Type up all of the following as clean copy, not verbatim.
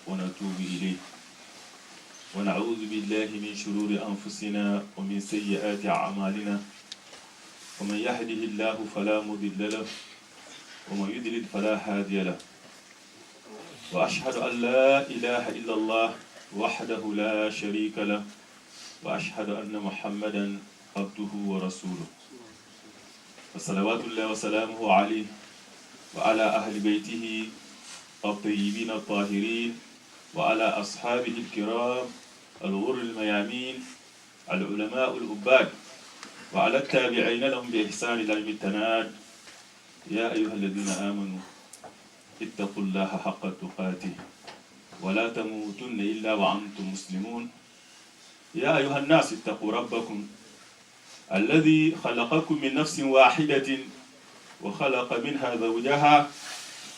ونتوب إليه ونعوذ بالله من شرور أنفسنا ومن سيئات أعمالنا ومن يهده الله فلا مضل له ومن يضلل فلا هادي له وأشهد أن لا إله إلا الله وحده لا شريك له وأشهد أن محمدا عبده ورسوله وصلوات الله وسلامه عليه وعلى أهل بيته الطيبين الطاهرين وعلى أصحابه الكرام الغر الميامين العلماء العباد وعلى التابعين لهم بإحسان إلى يوم التناد. يا أيها الذين آمنوا اتقوا الله حق تقاته ولا تموتن إلا وأنتم مسلمون. يا أيها الناس اتقوا ربكم الذي خلقكم من نفس واحدة وخلق منها زوجها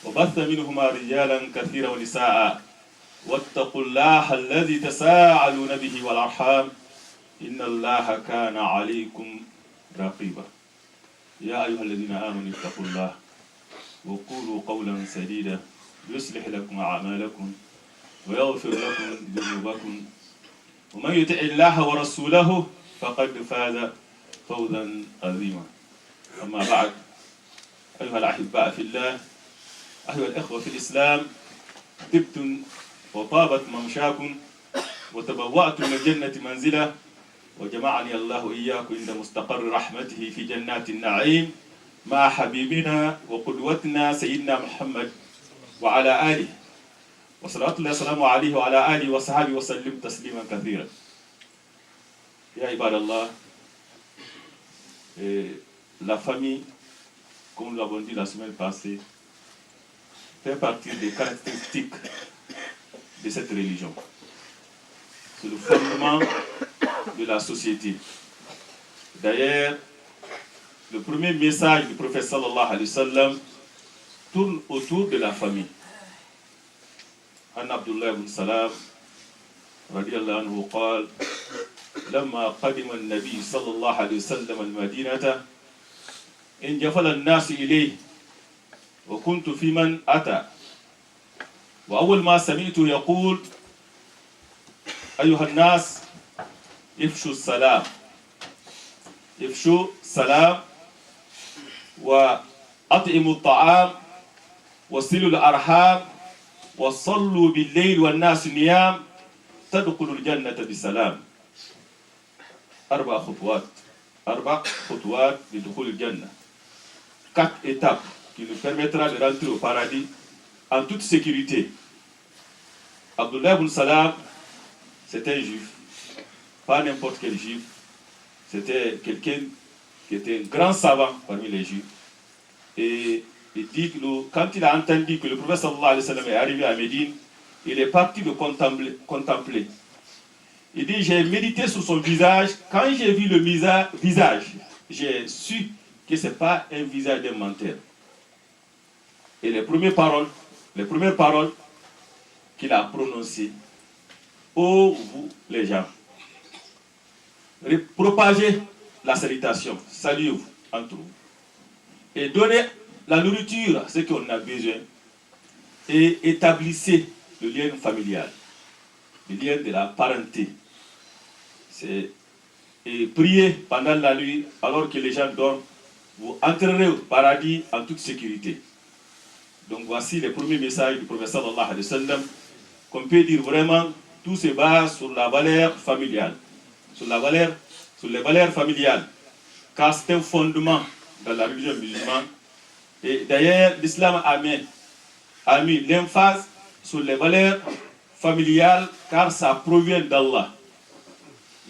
وبث منهما رجالا كثيرا ونساء واتقوا الله الذي تساءلون به والأرحام إن الله كان عليكم رقيبا. يا أيها الذين آمنوا اتقوا الله وقولوا قولا سديدا يصلح لكم أعمالكم ويغفر لكم ذنوبكم ومن يطع الله ورسوله فقد فاز فوزا عظيما. أما بعد، أيها الأحباء في الله، أيها الإخوة في الإسلام، طبتم وطابت ممشاكم وتبوأتم من الجنة منزلا وجمعني الله إياكم عند مستقر رحمته في جنات النعيم مع حبيبنا وقدوتنا سيدنا محمد وعلى آله وصلاة الله وسلامه عليه وعلى آله وصحبه وسلم تسليما كثيرا. يا عباد الله, la famille, comme nous l'avons dit la semaine passée, fait partie des caractéristiques de cette religion. C'est le fondement de la société. D'ailleurs, le premier message du prophète sallallahu alayhi wa sallam tourne autour de la famille. عن عبد الله بن سلام رضي الله عنه قال لما قدم النبي صلى الله عليه وسلم المدينة انجفل الناس إليه وكنت في من أتى وأول ما سمعته يقول أيها الناس افشوا السلام افشوا السلام وأطعموا الطعام وصلوا الأرحام وصلوا بالليل والناس نيام تدخلوا الجنة بسلام. أربع خطوات لدخول الجنة. 4 étapes qui nous permettra de rentrer au paradis en toute sécurité. Abdullah ibn Salam, c'était un juif, pas n'importe quel juif, c'était quelqu'un qui était un grand savant parmi les juifs. Et il dit que quand il a entendu que le prophète sallallahu alayhi wa sallam est arrivé à Médine, il est parti le contempler. Il dit, j'ai médité sur son visage. Quand j'ai vu le visage, j'ai su que ce n'est pas un visage d'un menteur. Et les premières paroles qu'il a prononcées, ô vous les gens, propagez la salutation, saluez-vous entre vous, et donnez la nourriture à ceux qu'on a besoin, et établissez le lien familial, le lien de la parenté. Et priez pendant la nuit, alors que les gens dorment, vous entrerez au paradis en toute sécurité. Donc voici les premiers messages du prophète sallallahu alayhi wa sallam, qu'on peut dire vraiment, tout se base sur la valeur familiale, sur les valeurs familiales, car c'est un fondement dans la religion musulmane. Et d'ailleurs, l'islam a mis l'emphase sur les valeurs familiales, car ça provient d'Allah.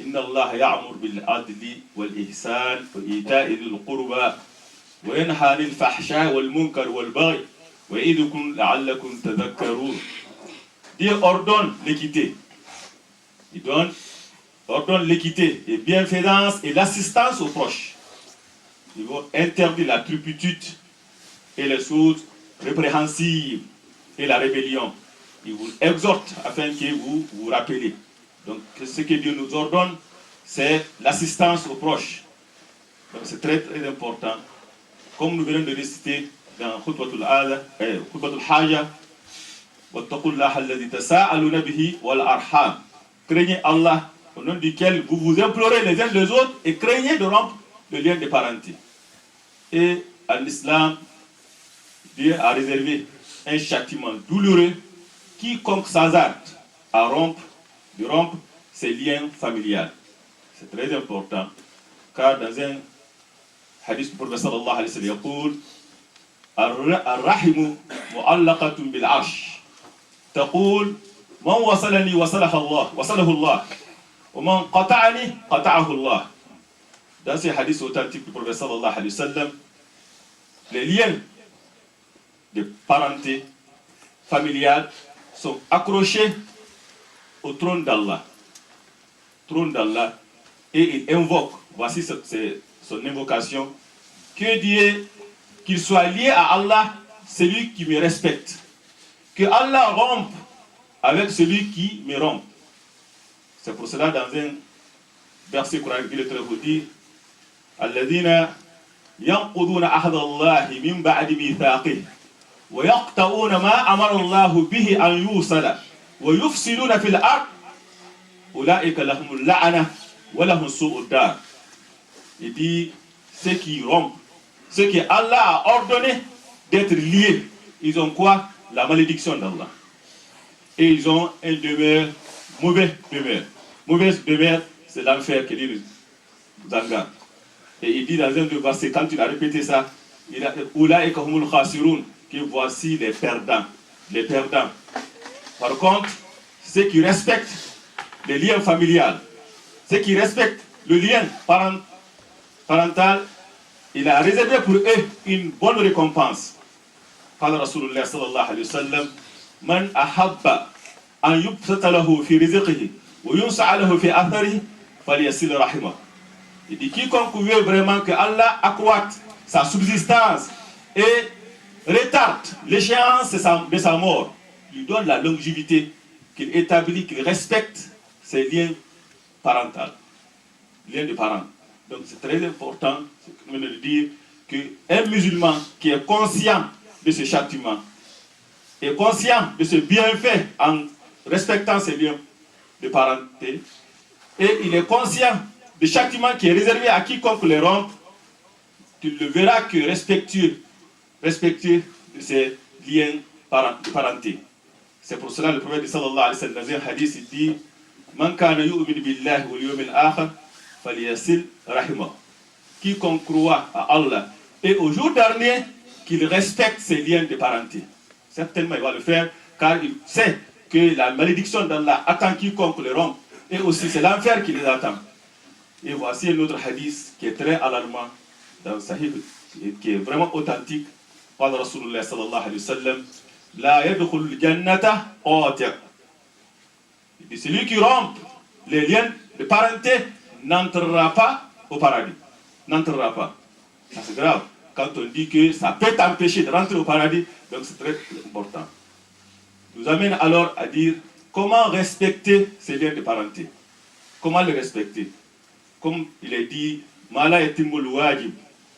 Inna Allah ya'mur bil adli wal ihsan wa ita'i dhil qurba wa yanha 'anil fahsha'i wal munkar wal baghi wa ya'idukum la'allakum tadhakkarun. Dieu ordonne l'équité. Il ordonne l'équité et bienfaisance et l'assistance aux proches. Il va interdire la turpitude et les choses répréhensibles et la rébellion. Il vous exhorte afin que vous vous rappelez. Donc ce que Dieu nous ordonne, c'est l'assistance aux proches. Donc c'est très très important. Comme nous venons de réciter dans Khutbatul Haja, wattaqullaha alladhi tasa'aluna bihi wal arham. Craignez Allah, au nom duquel vous vous implorez les uns les autres, et craignez de rompre le lien de parenté. Et en islam, Dieu a réservé un châtiment douloureux quiconque s'hasarde à rompre ses liens familiaux. C'est très important, car dans un hadith du prophète sallallahu alayhi wa sallam, يقول الرحم معلقة بالعرش تقول من وصلني وصله الله ومن قطعني قطعه الله. Dans ces hadiths authentiques du prophète sallallahu alayhi wa sallam, les liens de parenté familiale sont accrochés au trône d'Allah. Et il invoque, voici son invocation, qu'il soit lié à Allah, celui qui me respecte. Que Allah rompe avec celui qui me rompt. C'est pour cela, dans un verset coranique, il est très beau dire الذين ينقضون عهد الله من بعد ميثاقه ويقطعون ما أمر الله به أن يوصل ويفسدون في الأرض أولئك لهم اللعنة ولهم سوء الدار. Il dit ceux qui rompent, ceux que Allah a ordonné d'être liés, ils ont quoi? La malédiction d'Allah. Et ils ont un demeure, mauvaise demeure. Mauvaise demeure, c'est l'enfer que dit Zanga. Et il dit dans un de versets, quand il a répété ça, il a Oulaïka humul khasirun, que voici les perdants. Les perdants. Par contre, ceux qui respectent les liens familiaux, ceux qui respectent le lien parental, il a réservé pour eux une bonne récompense. قال رسول الله صلى الله عليه وسلم من أحب أن يبسط له في رزقه وينسع له في أثره فليصل رحمه. Il dit quiconque veut vraiment que Allah accroisse sa subsistance et retarde l'échéance de sa mort, lui donne la longévité, qu'il établit, qu'il respecte ses liens parentaux, liens de parents. Donc c'est très important de dire qu'un musulman qui est conscient de ce châtiment, est conscient de ce bienfait en respectant ses liens de parenté, et il est conscient du châtiment qui est réservé à quiconque les rompt, tu ne verras que respectueux de ces liens de parenté. C'est pour cela le prophète sallallahu alayhi wa sallam dans un hadith il dit Man kana yu'minu billahi wal yawmil akhir falyasil rahimah. Quiconque croit à Allah et au jour dernier, qu'il respecte ses liens de parenté. Certainement il va le faire car il sait que la malédiction d'Allah attend quiconque les rompt, et aussi c'est l'enfer qui les attend. Et voici un autre hadith qui est très alarmant dans le Sahih, qui est vraiment authentique. قال رسول الله صلى الله عليه وسلم لا يدخل الجنة قاطع. Il dit celui qui rompt les liens de parenté n'entrera pas au paradis. N'entrera pas. Ça c'est grave. Quand on dit que ça peut t'empêcher de rentrer au paradis, donc c'est très important. Nous amène alors à dire comment respecter ces liens de parenté. Comment les respecter? Comme il est dit, Mala yatimul wajib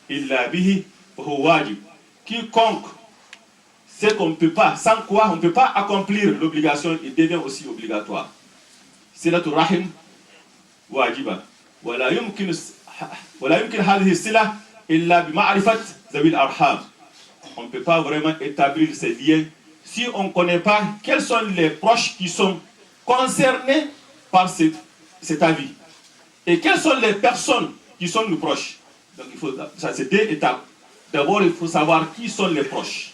illa bihi huwa wajib. Quiconque sait qu'on ne peut pas, sans quoi on ne peut pas accomplir l'obligation, il devient aussi obligatoire. Silatu rahim wajiba. Wala yumkin hadhihi sila illa bi ma'rifat zawil arham. On ne peut pas vraiment établir ces liens si on ne connaît pas quels sont les proches qui sont concernés par cet avis. Et quelles sont les personnes qui sont nos proches. Donc il faut, ça c'est deux étapes. D'abord, il faut savoir qui sont les proches.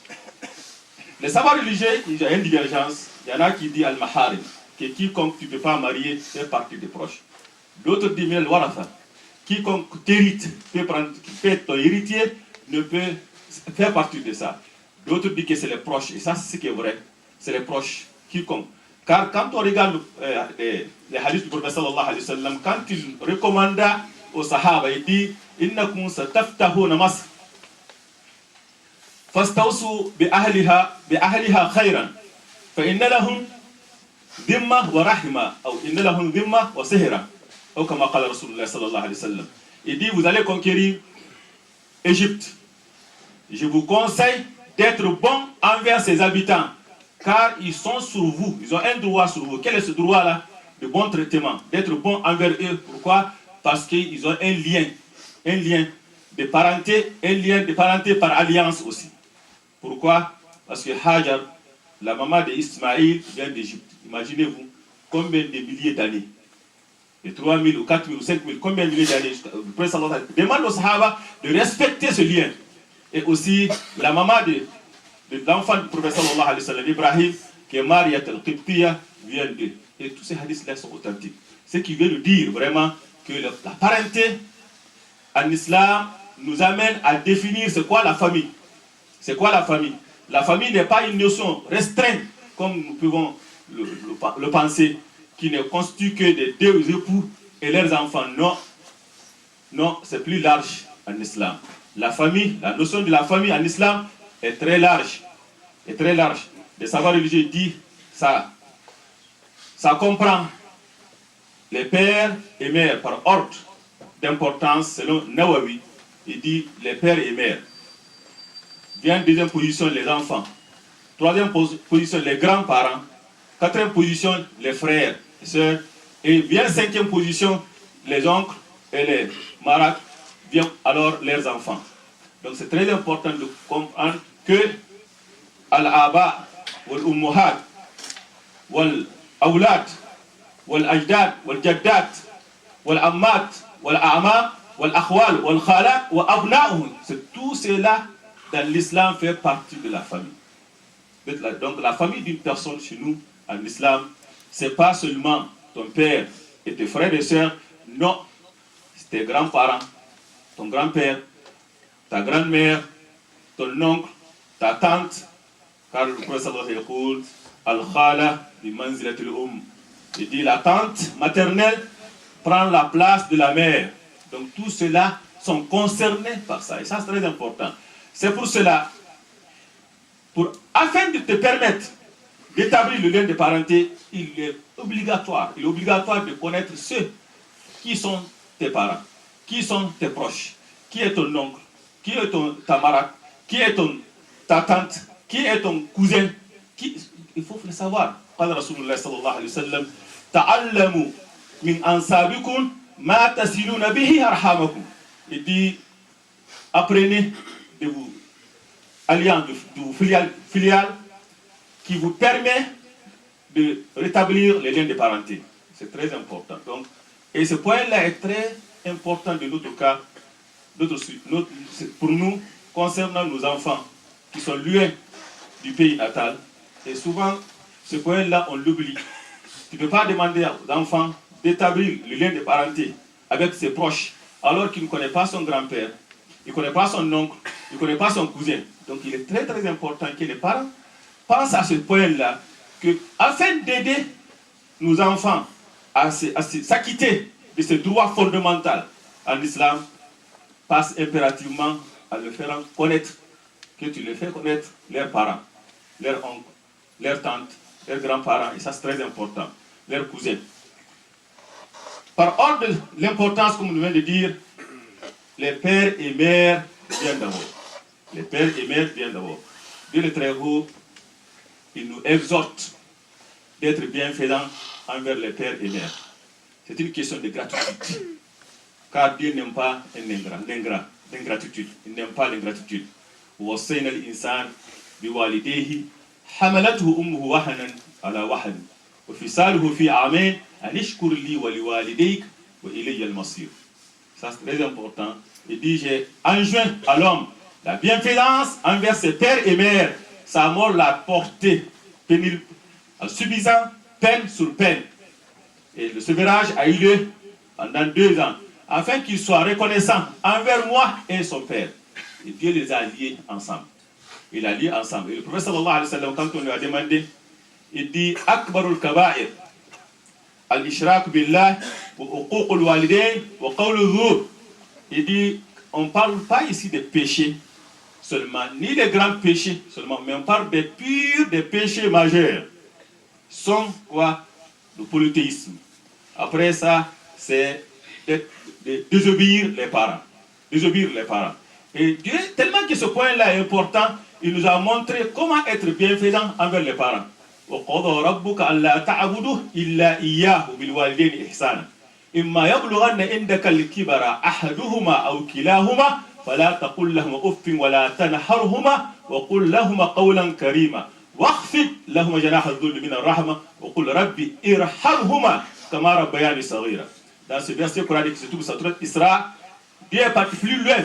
Les savoirs religieux, il y a une divergence. Il y en a qui disent al-maharim, que quiconque tu ne peux pas marier fait partie des proches. D'autres disent al-waratha, quiconque t'hérite, peut être ton héritier, ne peut faire partie de ça. D'autres disent que c'est les proches, et ça c'est ce qui est vrai. C'est les proches, quiconque. Car quand on regarde les hadiths du prophète sallallahu alayhi wa sallam, quand il recommanda aux sahaba, il dit innakum sataftahuna Masr fastawsu bi ahliha khayran fa inna lahum dhimma wa rahima ou inna lahum dhimma wa sihra ou comme qala Rasulullah sallallahu alayhi wa sallam. Il dit vous allez conquérir Égypte. Je vous conseille d'être bon envers ses habitants car ils sont sur vous, ils ont un droit sur vous. Quel est ce droit-là? De bon traitement, d'être bon envers eux. Pourquoi? Parce qu'ils ont un lien de parenté par alliance aussi. Pourquoi? Parce que Hajar, la maman d'Ismaïl, vient d'Égypte. Imaginez-vous combien de milliers d'années, de 3 000 ou 4 000 ou 5 000, combien de milliers d'années, le prophète demande aux Sahaba de respecter ce lien. Et aussi, la maman de l'enfant du prophète sallallahu alayhi wa sallam, Ibrahim, qui est Mariat al-Qibtiya, vient d'eux. Et tous ces hadiths-là sont authentiques. Ce qui veut nous dire vraiment que la parenté en islam nous amène à définir c'est quoi la famille. C'est quoi la famille? La famille n'est pas une notion restreinte, comme nous pouvons le penser, qui ne constitue que des deux époux et leurs enfants. Non, non, c'est plus large en islam. La famille, la notion de la famille en islam est très large. Est très large. Le savoir religieux dit ça. Ça comprend les pères et mères par ordre d'importance selon Nawawi. Il dit les pères et mères. Vient deuxième position les enfants. Troisième position les grands-parents. Quatrième position les frères et sœurs. Et vient cinquième position les oncles et les maraks. Vient alors leurs enfants. Donc c'est très important de comprendre que al-aba wal-ummuhat wal-awlad wal-ajdad wal-jaddat wal-ammat wal-a'mam wal-akhwal wal-khalat wa-abna'uhum. C'est tout cela dans l'islam fait partie de la famille. Donc la famille d'une personne chez nous en islam, c'est pas seulement ton père et tes frères et sœurs, non, c'est tes grands-parents, ton grand-père, ta grand-mère, ton oncle, ta tante, car le prophète sallallahu alayhi wa sallam dit al-khala bi manzilatil il dit la tante maternelle prend la place de la mère. Donc tous ceux-là sont concernés par ça. Et ça c'est très important. C'est pour cela, afin de te permettre d'établir le lien de parenté, il est obligatoire de connaître ceux qui sont tes parents, qui sont tes proches, qui est ton oncle, qui est ta marade, qui est ta tante, qui est ton cousin. Il faut le savoir. قال رسول الله صلى الله عليه وسلم تعلموا من أنسابكم ما تسلون به أرحامكم. Il dit apprenez de vous alliances, de vos filiales qui vous permet de rétablir les liens de parenté. C'est très important. Donc, et ce point-là est très important de notre cas, pour nous, concernant nos enfants qui sont loin du pays natal. Et souvent, ce point-là, on l'oublie. Tu ne peux pas demander aux enfants d'établir le lien de parenté avec ses proches, alors qu'il ne connaît pas son grand-père, il ne connaît pas son oncle, il ne connaît pas son cousin. Donc il est très très important que les parents pensent à ce point-là, que afin d'aider nos enfants à s'acquitter de ce droit fondamental en islam, passe impérativement à le faire connaître, que tu le fais connaître leurs parents, leurs oncles, leurs tantes, leurs grands-parents, et ça c'est très important, leurs cousins. Par ordre de l'importance, comme nous venons de dire, les pères et mères viennent d'abord. Les pères et mères viennent d'abord. Dieu le très haut, il nous exhorte d'être bienfaisants envers les pères et mères. C'est une question de gratitude. Car Dieu n'aime pas l'ingratitude. Il n'aime pas l'ingratitude. وَوَصَّيْنَا الْإِنسَانَ بِوَالِدَيْهِ حَمَلَتْهُ أُمُّهُ وَهْنًا عَلَى وَهْنٍ وَفِصَالُهُ فِي عَامَيْنِ أَنِ اشْكُرْ لِي وَلِوَالِدَيْكَ وَإِلَيَّ الْمَصِيرُ. Ça c'est très important. Il dit, j'ai enjoint à l'homme la bienfaisance envers ses pères et mères. Sa mort l'a porté en subissant peine sur peine. Et le sevrage a eu lieu pendant 2 ans, afin qu'il soit reconnaissant envers moi et son père. Et Dieu les a liés ensemble. Il a lié ensemble. Et le prophète sallallahu alayhi wa sallam, quand on lui a demandé, il dit Akbarul kaba'ir al-ishraq billah wa uququl walidain wa qawlu dhur. Il dit, on ne parle pas ici des péchés seulement, ni des grands péchés seulement, mais on parle des péchés majeurs. Sont quoi? Le polythéisme. Après ça, c'est de désobéir les parents. Désobéir les parents. Et Dieu, tellement que ce point-là est important, il nous a montré comment être bienfaisant envers les parents. وَقَضَى رَبُّكَ أَلَّا تَعْبُدُوا إِلَّا إِيَّاهُ بِالْوَالِدَيْنِ إِحْسَانًا إِمَّا يَبْلُغَنَّ عِندَكَ الْكِبَرَ أَحَدُهُمَا أَوْ كِلَاهُمَا فَلَا تَقُل لَّهُمَا أُفٍّ وَلَا تَنْهَرْهُمَا وَقُل لَّهُمَا قَوْلًا كَرِيمًا واخفض لهما جناح الذل من الرحمة وقل ربي ارحمهما كما ربياني صغيرا. Dans ce verset coranique, surtout le Surat Isra, Dieu est parti plus loin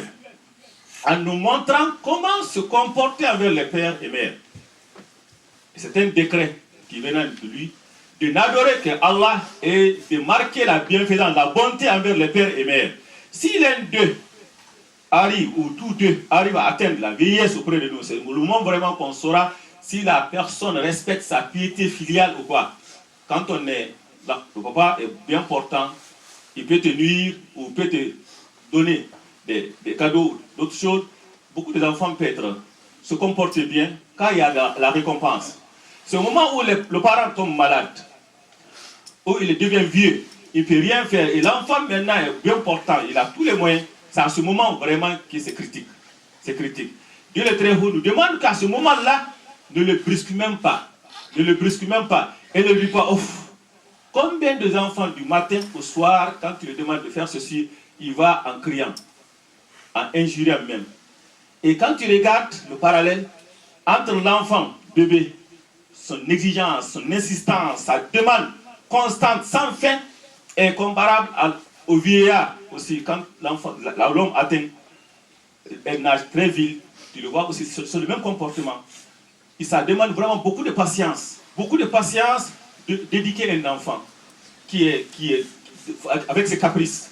en nous montrant comment se comporter envers les pères et mères. C'est un décret qui venait de lui de n'adorer que Allah et de marquer la bienfaisance, la bonté envers les pères et mères. Si l'un d'eux arrive, ou tous deux arrivent à atteindre la vieillesse auprès de nous, c'est le moment vraiment qu'on saura si la personne respecte sa piété filiale ou pas. Quand on est là, le papa est bien portant, il peut te nuire ou peut te donner des cadeaux, d'autres choses. Beaucoup d'enfants peuvent se comporter bien quand il y a la récompense. C'est au moment où le parent tombe malade, où il devient vieux, il ne peut rien faire, et l'enfant maintenant est bien portant, il a tous les moyens. C'est à ce moment vraiment que c'est critique. C'est critique. Dieu le très haut nous demande qu'à ce moment-là, ne le brusque même pas. Ne le brusque même pas. Et ne lui pas, ouf. Combien d'enfants du matin au soir, quand tu lui demandes de faire ceci, il va en criant, en injuriant même. Et quand tu regardes le parallèle entre l'enfant, bébé, son exigence, son insistance, sa demande constante, sans fin, est comparable au vieillard aussi. Quand l'homme atteint un âge très vil, tu le vois aussi, c'est le même comportement. Et ça demande vraiment beaucoup de patience d'éduquer un enfant qui est avec ses caprices.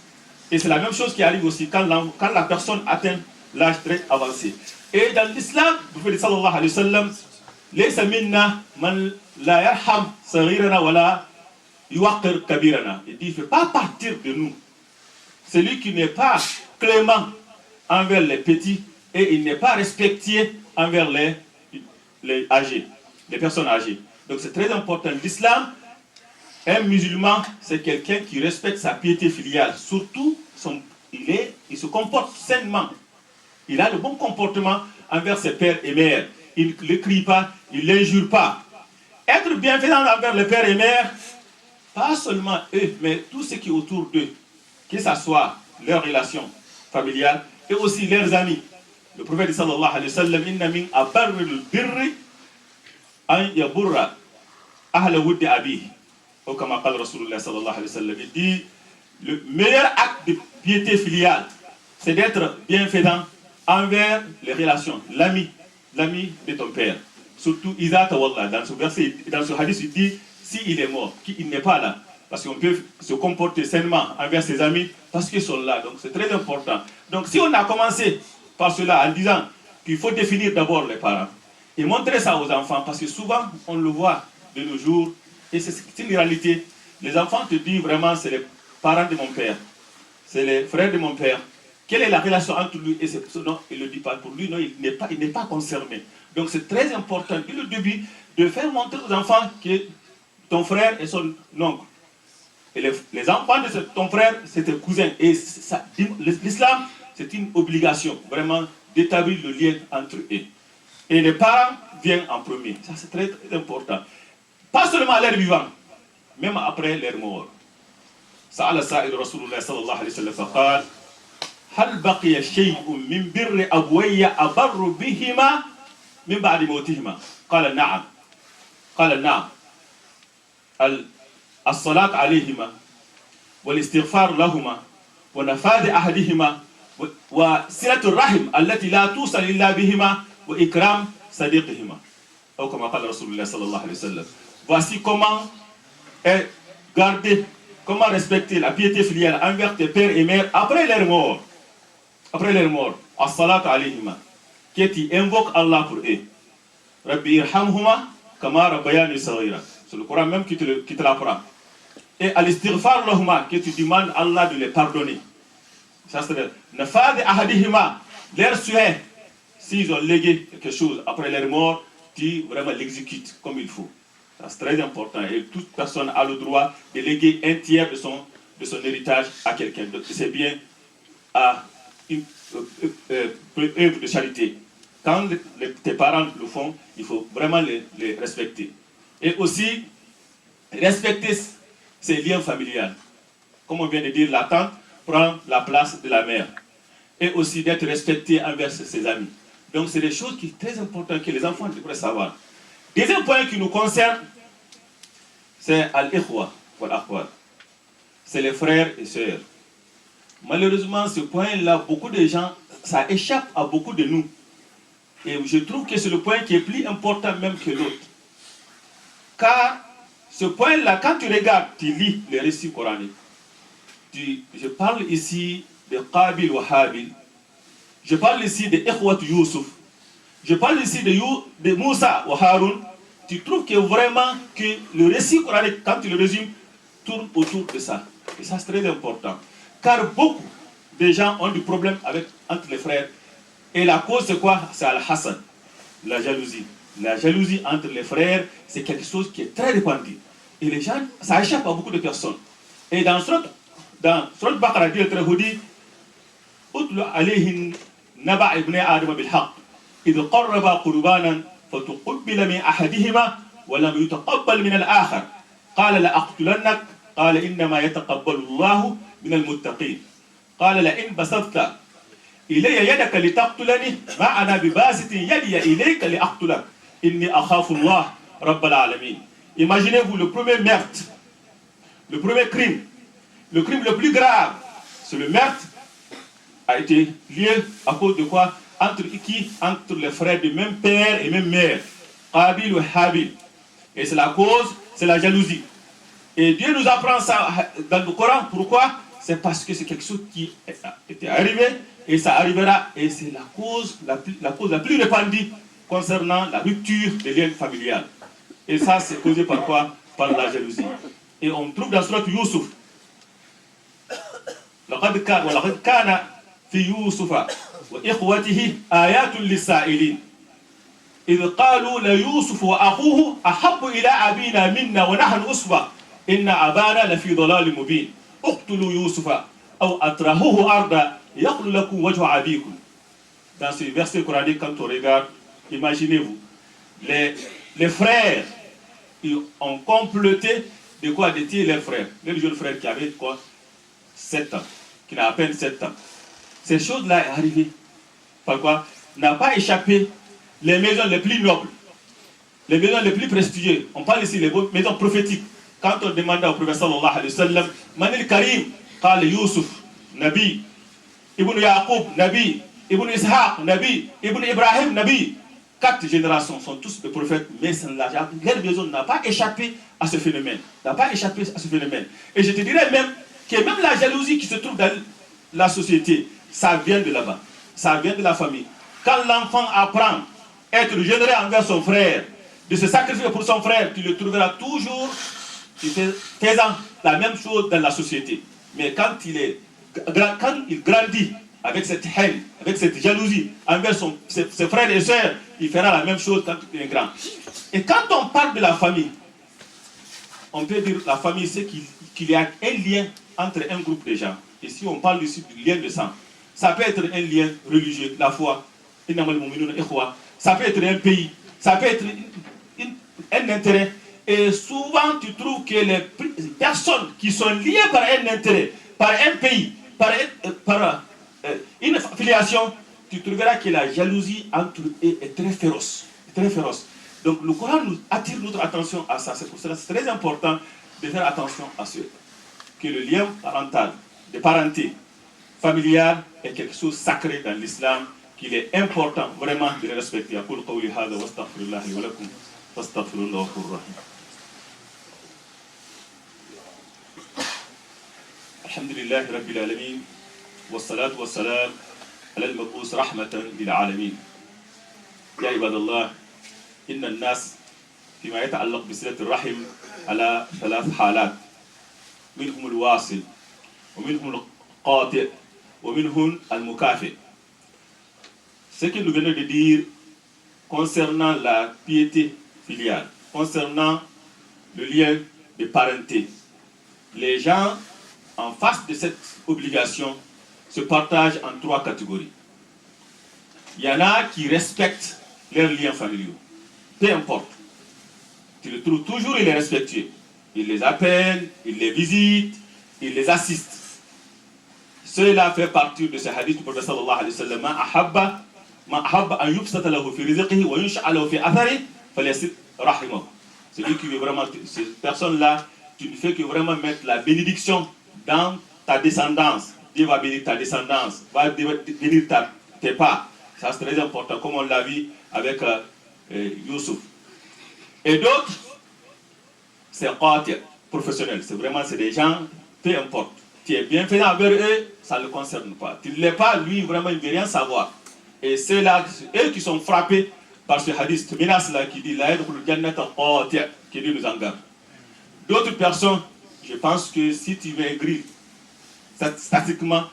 Et c'est la même chose qui arrive aussi quand la personne atteint l'âge très avancé. Et dans l'islam, le prophète sallallahu alayhi wa sallam, laysa minna man la yarham saghirana wala yuwaqqir kabirana. Il dit, il ne fait pas partir de nous celui qui n'est pas clément envers les petits et il n'est pas respectueux envers les âgés, les personnes âgées. Donc c'est très important. L'islam, un musulman, c'est quelqu'un qui respecte sa piété filiale. Surtout, il se comporte sainement. Il a le bon comportement envers ses pères et mères. Il ne crie pas, il ne l'injure pas. Être bienfaisant envers les pères et mères, pas seulement eux, mais tout ce qui est autour d'eux, que ce soit leurs relations familiales et aussi leurs amis. Le prophète sallallahu alayhi wa sallam, inna min abarril birri an yaburra ahla wuddi abihi. Ou comme appelle Rasulullah sallallahu alayhi wa sallam, il dit, le meilleur acte de piété filiale, c'est d'être bienfaisant envers les relations, l'ami de ton père. Surtout, Iza Tawallah, dans ce verset, dans ce hadith, il dit, s'il est mort, qu'il n'est pas là, parce qu'on peut se comporter sainement envers ses amis, parce qu'ils sont là. Donc c'est très important. Donc si on a commencé par cela en disant qu'il faut définir d'abord les parents et montrer ça aux enfants, parce que souvent on le voit de nos jours, et c'est une réalité. Les enfants te disent vraiment, c'est les parents de mon père, c'est les frères de mon père. Quelle est la relation entre lui et ses parents? Non, il ne le dit pas. Pour lui, non, il n'est pas concerné. Donc c'est très important, dès le début, de faire montrer aux enfants que ton frère est son oncle. Et les enfants de ton frère, c'est tes cousins. Et l'islam, c'est une obligation, vraiment, d'établir le lien entre eux. Et les parents viennent en premier. Ça, c'est très, très important. Pas seulement à l'air vivant, même après leur mort. سأل سائل رسول الله صلى الله عليه وسلم فقال هل بقي شيء من بر أبوي أبر بهما من بعد موتهما؟ قال نعم. قال نعم. الصلاة عليهما والاستغفار لهما ونفاذ أحدهما وصلة الرحم التي لا توصل إلا بهما وإكرام صديقهما. Ou comme appelle Rasulullah sallallahu alayhi wa sallam. Voici comment garder, comment respecter la piété filiale envers tes pères et mères après leur mort. Après leur mort. As-salatu alayhima. Que tu invoques Allah pour eux. Rabbi irhamhuma kama rabbayani saghira. C'est le Coran même qui te l'apprend. Et al-istighfar lahuma, que tu demandes à Allah de les pardonner. Ça c'est le nafad ahadihima, leur souhait. S'ils ont légué quelque chose après leur mort, tu vraiment l'exécutes comme il faut. C'est très important. Et toute personne a le droit de léguer un tiers de son héritage à quelqu'un. Donc c'est bien à une œuvre de charité. Quand tes parents le font, il faut vraiment les respecter. Et aussi, respecter ces liens familiales. Comme on vient de dire, la tante prend la place de la mère. Et aussi d'être respecté envers ses amis. Donc c'est des choses qui sont très importantes que les enfants devraient savoir. Deuxième point qui nous concerne, c'est al-ikhwa wal-akhwat. C'est les frères et sœurs. Malheureusement, ce point-là, beaucoup de gens, ça échappe à beaucoup de nous. Et je trouve que c'est le point qui est plus important même que l'autre. Car ce point-là, quand tu regardes, tu lis les récits coraniques, je parle ici de Qabil wa Habil, je parle ici de Ikhwat Yusuf, je parle ici de Moussa wa Haroun, tu trouves que vraiment que le récit coranique, quand tu le résumes, tourne autour de ça. Et ça, c'est très important. Car beaucoup de gens ont du problème entre les frères. Et la cause, c'est quoi? C'est Al-Hassan, la jalousie. La jalousie entre les frères, c'est quelque chose qui est très répandu. Et les gens, ça échappe à beaucoup de personnes. Et dans Surat Baqarah, dit le Tréhoudi, Utlu alayhin naba ibn Adam bil haqq, idh qarraba qurbanan, fatuqabbala min ahadihima, wa lam yutaqabbal min al-akhar. Qala la aqtulannak, qala innama yataqabbalu Allahu min al-muttaqin. Qala la in basatha إلي يدك لتقتلني ما أنا بباسط يدي إليك لأقتلك إني أخاف الله رب العالمين. Imaginez-vous le premier meurtre, le premier crime, le crime le plus grave, c'est le meurtre a été lié à cause de quoi? Entre les frères du même père et même mère, Qabil ou Habil. Et c'est la cause, c'est la jalousie. Et Dieu nous apprend ça dans le Coran. Pourquoi? C'est parce que c'est quelque chose qui était arrivé et ça arrivera. Et c'est la cause la plus répandue concernant la rupture des liens familiales. Et ça, c'est causé par quoi? Par la jalousie. Et on trouve dans Surat Yusuf, لقد كان في يوسف وإخوته آيات للسائلين إذ قالوا ليوسف وأخوه أحب إلى أبينا منا ونحن أصبع إن أبانا لفي ضلال مبين اقتلوا يوسف أو أطرحوه أرضا يخل لكم وجه أبيكم. Dans ce verset coranique, quand on regarde, imaginez-vous, les frères, ils ont comploté de quoi? De tuer leurs frères. Le jeune frère qui avait quoi? 7 ans, qui n'a à peine 7 ans. Ces choses-là sont arrivées. Par quoi? N'a pas échappé les maisons les plus nobles, les maisons les plus prestigieuses. On parle ici des maisons prophétiques. Quand on demande au prophète sallallahu alayhi wa sallam, Manil Karim, Qal Yusuf, Nabi, Ibn Yaqub, Nabi, Ibn Ishaq, Nabi, Ibn Ibrahim, Nabi. 4 générations sont tous des prophètes, mais leur maison n'a pas échappé à ce phénomène. N'a pas échappé à ce phénomène. Et je te dirais même que même la jalousie qui se trouve dans la société, ça vient de là-bas. Ça vient de la famille. Quand l'enfant apprend à être généreux envers son frère, de se sacrifier pour son frère, tu le trouveras toujours faisant la même chose dans la société. Mais quand il grandit avec cette haine, avec cette jalousie envers ses frères et sœurs, il fera la même chose quand il est grand. Et quand on parle de la famille, on peut dire la famille, c'est qu'il y a un lien entre un groupe de gens. Et si on parle ici du lien de sang, ça peut être un lien religieux, la foi, ça peut être un pays, ça peut être un intérêt. Et souvent, tu trouves que les personnes qui sont liées par un intérêt, par un pays, par une filiation, tu trouveras que la jalousie entre eux est très féroce. Très féroce. Donc le Coran nous attire notre attention à ça. C'est pour cela que c'est très important de faire attention à ce que le lien parental, de parenté familiale est quelque chose de sacré dans l'islam, qu'il est important vraiment de le respecter. Alhamdulillah Rabbil Alamin, wassalatu wassalam ala al-mab'us rahmatan lil alamin. Ya ibadallah, inna an-nas فيما يتعلق بصلة الرحم على 3 حالات، منهم الواصل ومنهم القاطع ومنهم المكافئ. Ce que nous venons de dire concernant la piété filiale, concernant le lien de parenté, les gens en face de cette obligation se partagent en 3 catégories. Il y en a qui respectent leurs liens familiaux. Peu importe. Tu le trouves toujours, il est respectueux. Il les appelle, il les visite, il les assiste. Cela fait partie de ce hadith du prophète sallallahu alayhi wa sallam. Ma ahabba an yubsata lahu fi rizqihi wa yunsha'a lahu fi athari falyasil rahimahu. Celui qui veut vraiment, cette personne-là, tu ne fais que vraiment mettre la bénédiction dans ta descendance. Dieu va bénir ta descendance, va bénir tes pas. Ça c'est très important, comme on l'a vu avec Youssouf. Et d'autres, c'est professionnel. C'est vraiment, c'est des gens, peu importe. Tu es bienfaisant envers eux, ça ne le concerne pas. Tu ne l'es pas, lui, vraiment, il ne veut rien savoir. Et c'est là, eux qui sont frappés par ce hadith, là, qui dit, qui dit nous en garde. D'autres personnes, je pense que si tu veux écrire, statistiquement,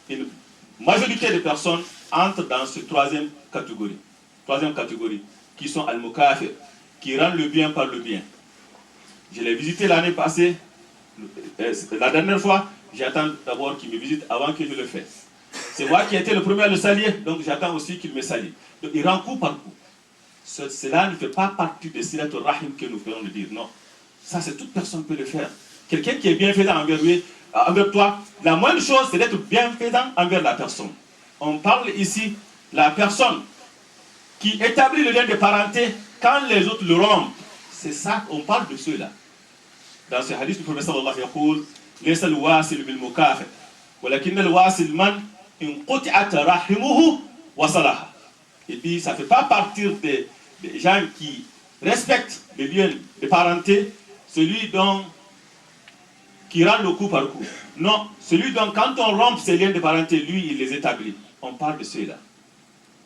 une majorité de personnes entrent dans cette troisième catégorie, qui sont al-mukafir, qui rendent le bien par le bien. Je l'ai visité l'année passée, la dernière fois, j'attends d'abord qu'il me visite avant que je le fasse. C'est moi qui ai été le premier à le saluer, donc j'attends aussi qu'il me salue. Donc il rend coup par coup. Cela ne fait pas partie de Silat al-Rahim que nous faisons de dire, non. Ça, c'est toute personne peut le faire. Quelqu'un qui est bienfaisant envers toi, la moindre chose, c'est d'être bienfaisant envers la personne. On parle ici, la personne qui établit le lien de parenté quand les autres le rompent. C'est ça, on parle de ceux-là. Dans ce hadith du prophète sallallahu alayhi wa sallam, ليس الواصل بالمكافئ ولكن الواصل من إن قطعت رحمه وصلها. Et puis ça ne fait pas partir des gens qui respectent les liens de parenté, celui dont qui rend le coup par coup. Non, celui dont quand on rompt ces liens de parenté, lui il les établit. On parle de ceux-là.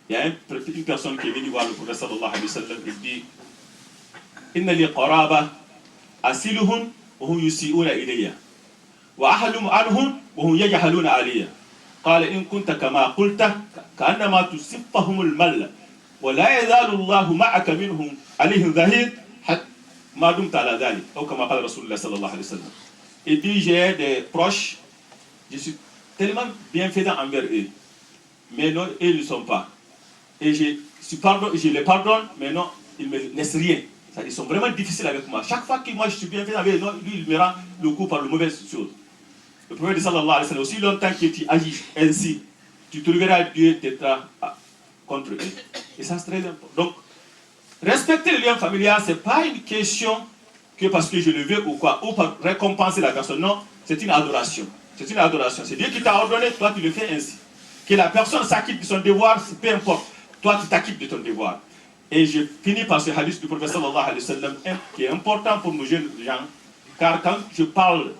Il y a une personne qui est venue voir le prophète sallallahu alayhi wa sallam, il dit Inna li qaraba asiluhum wa hum yusi'una ilayya wa ahlum anhum wa hum yajhaluna alayya. قال إن كنت كما قلت كأنما تصفهم المل ولا يزال الله معك منهم عليهم ظهير حتى ما دمت على ذلك أو كما قال رسول الله صلى الله عليه وسلم. Et puis j'ai des proches, je suis tellement bienfaisant envers eux, mais non, ils ne le sont pas. Et je les pardonne, mais non, ils ne me laissent rien. Ils sont vraiment difficiles avec moi. Chaque fois que moi je suis bienfaisant avec eux, non, lui il me rend le coup par de mauvaises choses. Le prophète sallallahu alayhi wa sallam, aussi longtemps que tu agis ainsi, tu trouveras Dieu t'être contre eux. Et ça c'est très important. Donc, respecter le lien familial, ce n'est pas une question que parce que je le veux ou quoi, ou pour récompenser la personne. Non, c'est une adoration. C'est une adoration. C'est Dieu qui t'a ordonné, toi tu le fais ainsi. Que la personne s'acquitte de son devoir, peu importe. Toi tu t'acquittes de ton devoir. Et je finis par ce hadith du prophète sallallahu alayhi wa sallam, qui est important pour nos jeunes gens, car quand je parle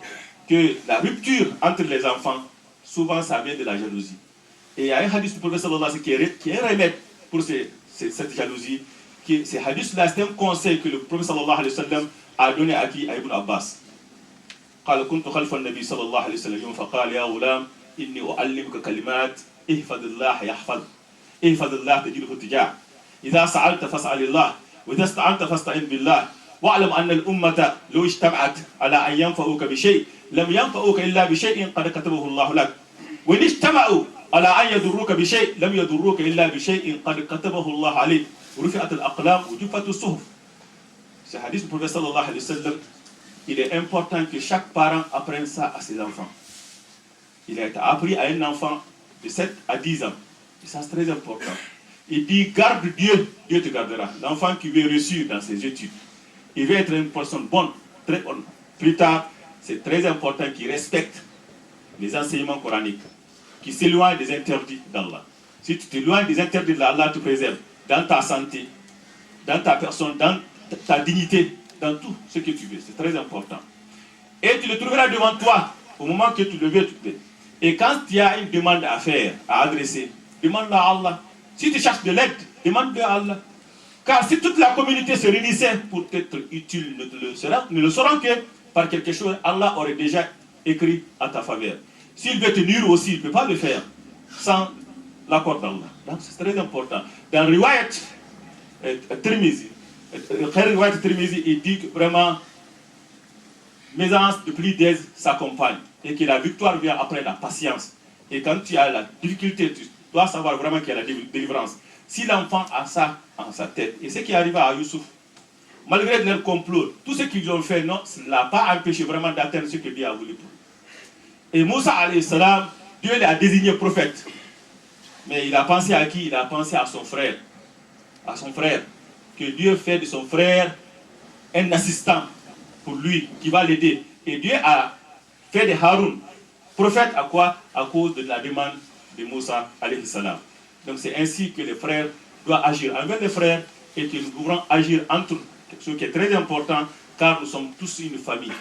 que la rupture entre les enfants, souvent ça vient de la jalousie. Et il y a un hadith du prophète sallallahu alayhi wa sallam qui est un remède pour cette jalousie. Ce hadith-là, c'est un conseil que le prophète sallallahu alayhi wa sallam a donné à qui? À Ibn Abbas. قال كنت خلف النبي صلى الله عليه وسلم فقال يا غلام إني أعلمك كلمات احفظ الله يحفظ احفظ الله تجده تجاه إذا سألت فاسأل الله وإذا استعنت فاستعن بالله واعلم أن الأمة لو اجتمعت على أن ينفعوك بشيء لم ينفعوك إلا بشيء قد كتبه الله لك وإن اجتمعوا على أن يضروك بشيء لم يضروك إلا بشيء قد كتبه الله عليك ورفعت الأقلام وجفت الصحف. Ce hadith du prophète sallallahu alayhi wa sallam, il est important que chaque parent apprenne ça à ses enfants. Il a été appris à un enfant de 7 à 10 ans. Et ça c'est très important. Il dit garde Dieu, Dieu te gardera. L'enfant qui veut réussir dans ses études, il veut être une personne bonne, très bonne. Plus tard, c'est très important qu'il respecte les enseignements coraniques, qu'il s'éloigne des interdits d'Allah. Si tu t'éloignes des interdits d'Allah, te préserve dans ta santé, dans ta personne, dans ta dignité, dans tout ce que tu veux. C'est très important. Et tu le trouveras devant toi au moment que tu le veux. Et quand tu as une demande à faire, à adresser, demande-la à Allah. Si tu cherches de l'aide, demande-le à Allah. Car si toute la communauté se réunissait pour être utile, ne le sauront que par quelque chose, Allah aurait déjà écrit à ta faveur. S'il veut te nuire aussi, il ne peut pas le faire sans l'accord d'Allah. Donc c'est très important. Dans Riwayat Tirmizi, il dit que vraiment, mésavences de plus d'aise s'accompagnent et que la victoire vient après la patience. Et quand tu as la difficulté, tu dois savoir vraiment qu'il y a la délivrance. Si l'enfant a ça en sa tête, et ce qui arrive à Youssouf, malgré leur complot, tout ce qu'ils ont fait, non, ça ne l'a pas empêché vraiment d'atteindre ce que Dieu a voulu pour lui. Et Moussa, alayhi salam, Dieu l'a désigné prophète. Mais il a pensé à qui? Il a pensé à son frère. À son frère. Que Dieu fait de son frère un assistant pour lui, qui va l'aider. Et Dieu a fait de Haroun prophète à quoi? À cause de la demande de Moussa, alayhi salam. Donc c'est ainsi que les frères doivent agir envers les frères et que nous devrons agir entre nous. Ce qui est très important, car nous sommes tous une famille.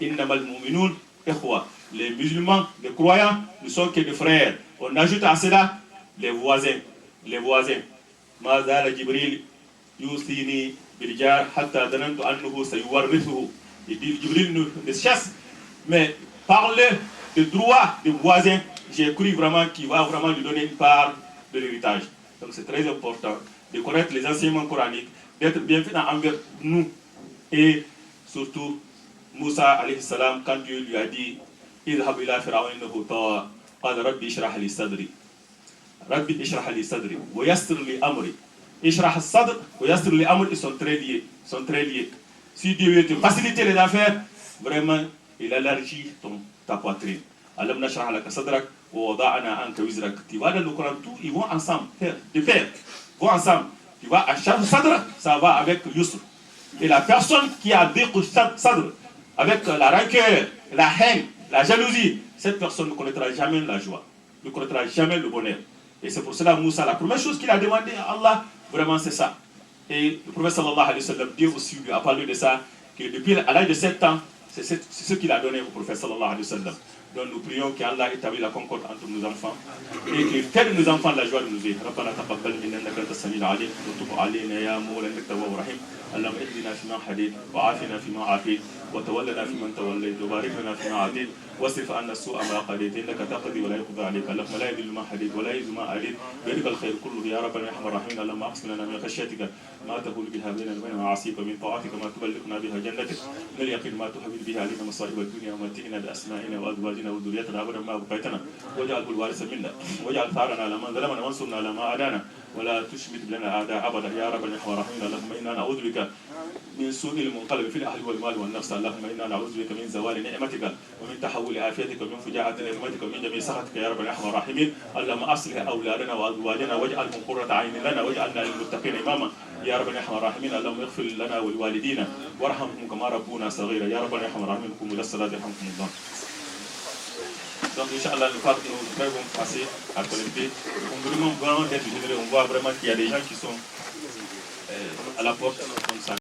Innamal mu'minun ikhwa. Les musulmans, les croyants, ne sont que des frères. On ajoute à cela les voisins. Les voisins. Mazala Jibril yusini biljar hatta danantu annahu sayuwarrithuhu. Et Jibril nous chasse. Mais parler de droit des voisins, j'ai cru vraiment qu'il va vraiment lui donner une part de l'héritage. Donc c'est très important de connaître les enseignements coraniques, d'être bienfaisant envers nous. Et surtout, Moussa alayhi salam, quand Dieu lui a dit idhab ila fir'auna innahu tagha qala rabbi ishrah li sadri rabbi ishrah li sadri wa yassir li amri. Ishrah sadr wa yassir li amri, ils sont très liés, Si Dieu veut te faciliter les affaires, vraiment il élargit ta poitrine. Alam nashrah laka sadrak wa wada'na anka wizrak. Tu vas dans le Coran, tout ils vont ensemble, de pair, vont ensemble. Tu vas à chaque sadr, ça va avec Yusr. Et la personne qui a des sadr, avec la rancœur, la haine, la jalousie, cette personne ne connaîtra jamais la joie, ne connaîtra jamais le bonheur. Et c'est pour cela Moussa, la première chose qu'il a demandé à Allah, vraiment c'est ça. Et le prophète sallallahu alayhi wa sallam, Dieu aussi lui a parlé de ça, que depuis à l'âge de 7 ans, c'est ce qu'il a donné au prophète sallallahu alayhi wa sallam. Donc nous prions qu'Allah établit la concorde entre nos enfants et qu'il fait de nos enfants la joie de nous vivre. ربنا تقبل منا انك انت السميع العليم وتب علينا يا مولانا انك التواب الرحيم. اللهم اهدنا فيما هديت وعافنا فيما عافيت وتولنا فيمن توليت وبارك لنا فيما عافيت واصرف عنا السوء ما قضيت انك تقضي ولا يقضى عليك. اللهم لا يذل ما هديت ولا يعز ما عليت بيدك الخير كله يا رب الرحمن الرحيم. اللهم اقسم لنا من خشيتك ما تهول بها بيننا وبين معاصيك ومن طاعتك ما تبلغنا بها جنتك من اليقين ما تحمل به علينا مصائب الدنيا ومتعنا باسمائنا وازواجنا وذريتنا ابدا ما بقيتنا واجعله الوارث منا واجعل ثارنا على من ظلمنا وانصرنا على ما عادانا ولا تشمت لنا اعداء ابدا يا رب الرحمن الرحيم. اللهم انا نعوذ بك من سوء المنقلب في الاهل والمال والنفس. اللهم انا نعوذ بك من زوال نعمتك ومن تحول عافيتك ومن فجاءة نعمتك ومن جميع سخطك يا رب الرحمن الرحيم. اللهم اصلح اولادنا وازواجنا واجعلهم قرة عين لنا واجعلنا للمتقين اماما يا رب الرحمن الرحيم. اللهم اغفر لنا ولوالدينا وارحمهم كما ربونا صغيرا يا رب الرحمن الرحيم. قوموا الى الصلاة يرحمكم الله. Donc, Inch'Allah, nous devons passer à collecter. On vous demande vraiment d'être généreux. On voit vraiment qu'il y a des gens qui sont à la porte.